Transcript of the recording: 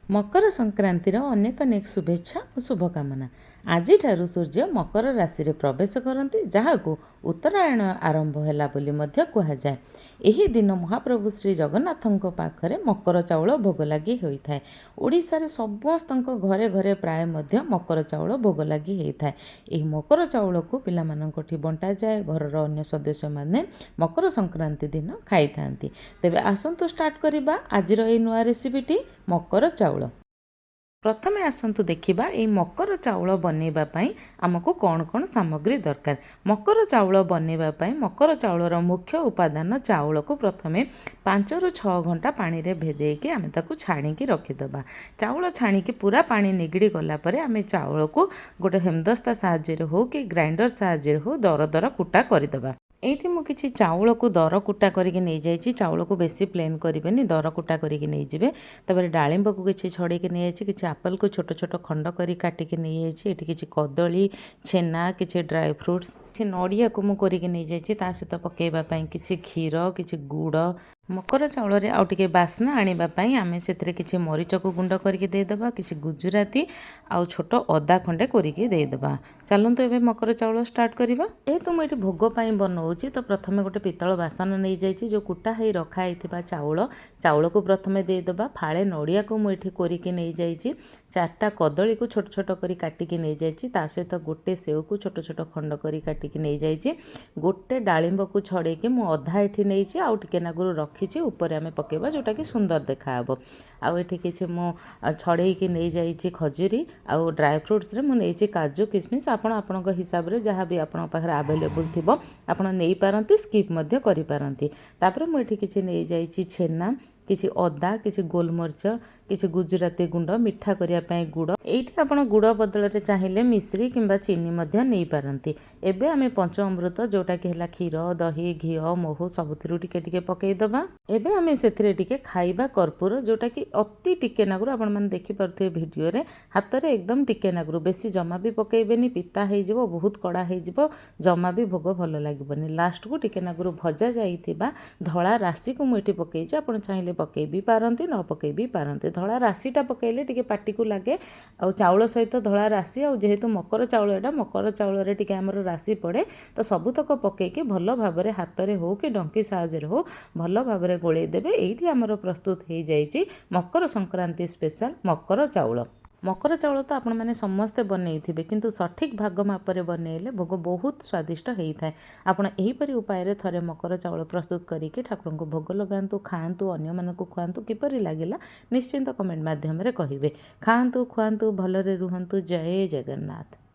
मकर संक्रांतिर अनेक अनेक शुभेच्छा और शुभकामना। आजिठारु सूर्य मकर राशि रे प्रवेश करती, जहाकू उत्तरायण आरंभ हैला बोली मध्य कुहाजाए। एही दिन महाप्रभु श्री जगन्नाथंक पाखरे मकर चाउल भोग लगी होता है। ओडिशा रे समस्तंक घरे घरे प्राय मध्य मकर चाउल भोग लगी होता है। एही मकर चाउल को पिला माननकोठी बंटा जाए। घरर अन्य सदस्य माने मकर संक्रांति दिन खाई थांती। तेबे आसंतु स्टार्ट करिबा आजिर एई नुआ रेसिपीटी मकर चाउल। प्रथमे आसंतु देखिबा एई मकर चाउल बनेबा पई आमको कौन कौन सामग्री दरकार। मकर चाउल बनेबा पई मकर चाउलर मुख्य उपादान चाउल को प्रथमे 5 ରୁ 6 घंटा पानी रे भेदेकी आमे ताकू छाणीकी रखिदबा। चाउल छाणीकी पूरा पानी निगड़ी गला परे आमे चाउल को गोटे हेमदस्ता साहाय्य हो कि ग्राइंडर साहाय्य हो दर दर कुटा करदबा। एठी मु किछि चाउल को दर कुटा करके नहीं जाइछि। चाउल को बेसी प्लेन करेनि, दर कुटा करके नहीं जिवे। तबरे डाळिंब को किछि छड़े के नहीं जाइछि। किछि एप्पल को छोट छोट खंड करी काटी के नहीं जाइछि। एठी किछि कदली, छेना, किछि ड्राई फ्रूट्स, किछि नडिया को मु करके नहीं जाइछि। ता सहित पकेबा पई किछि खीर, किछि गुड़। मकर चाउल रे आउ टिके बास्ना आनिबा पई आमे सेतरे किछि मरीच को गुंड करके दे दबा, किछि गुजराती आउ छोट अदा खंडे करके दे दबा। चलंतु एबे मकर चाउल स्टार्ट करिबा। ए तो मु एठी भोग पई बनौछि। तो प्रथमे गोटे पितल बासन नहीं जाइछि। जो कुटा हेई रखा हेतिबा चाउल को प्रथमे दे दबा। फाळे नडिया को मु एठी करके नहीं जाइछि। 4टा कदली को छोट छोट करी काटी के नहीं जाइछि। ता सहित गोटे सेव को छोट छोट खंड करी काटी के नहीं जाइछि। गोटे डाळिंब को छड़े के मु अधा एठी नैछि। आउ टिके नागुरु रखिछि। ऊपर आमे पकेबा जोटा कि सुंदर देखा हबो। आउ एठी किछि मु छड़े के नहीं जाइछि खजुरी। आउ ड्राई फ्रूट्स रे मु नैछि काजू किशमिश। आपण आपनक हिसाब रे जहां भी आपण पाखरे अवेलेबल थिबो आपण नै पारंती, स्किप मध्य करि पारंती। तापर मु एठी किछि नै जाइछि छेना, किछि अदा, किछि गोलमरिच, किछि गुजराती गुंड, मिठा करिया पई गुड़। एठी आपण गुड़ बदल रे चाहिए मिश्री किंबा चीनी मध्य नै पारंती। एबे आमे पंचामृत जोटा कि हला क्षीर, दही, घी, महू सबुथिरु टिके टिके पकेई दबा। एबे आमे सेथिरे टिके खाइबा कर्पूर जोटा कि अति टिके नागुरु आपण माने देखि परथि वीडियो रे हाथ रे एकदम टिके नागुरु, बेसी जमा भी पकेइबेनी, पिता हेइ जिवो, बहुत कड़ा हेइ जिवो, जमा भी भोग भलो लागिबनी। लास्ट को टिके नागुरु भजा जाइथिबा धळा राशि को मु एठी पकेइछि। आपण चाहिए पकेइ भी पारंती, न पकेइ भी पारंती। धळा राशिटा पकेइले टिके पाटी को लागे। आ चाउल सहित धळा राशि आ जेहेतु मकर चाउल एटा, मकर चाउल रे टिके हमर राशि पड़े। तो सबुतक पकेइके भलो भाबरे हाथ रे हो कि डंकी साहाय्य रे हो भलो भाबरे गोळेइ देबे। एइठी हमर प्रस्तुत हेइ जाइछि मकर संक्रांति स्पेशल मकर चाउल। मकर चाउल तो आपण मैंने समस्ते बनईथिबे, किंतु सठिक भाग मापरे बनइले भोग बहुत स्वादिष्ट होता है। आपण एहीपरि उपाय थरे मकर चाउल प्रस्तुत करिके ठाकुर को भोग लगांतु, खाआंतु, अन्य मानकु खुआंतु। किपरि लागिला निश्चिंत कमेंट माध्यम रे कहिबे। खाआंतु, खुआंतु, भलरे रुहंतु। जय जगन्नाथ।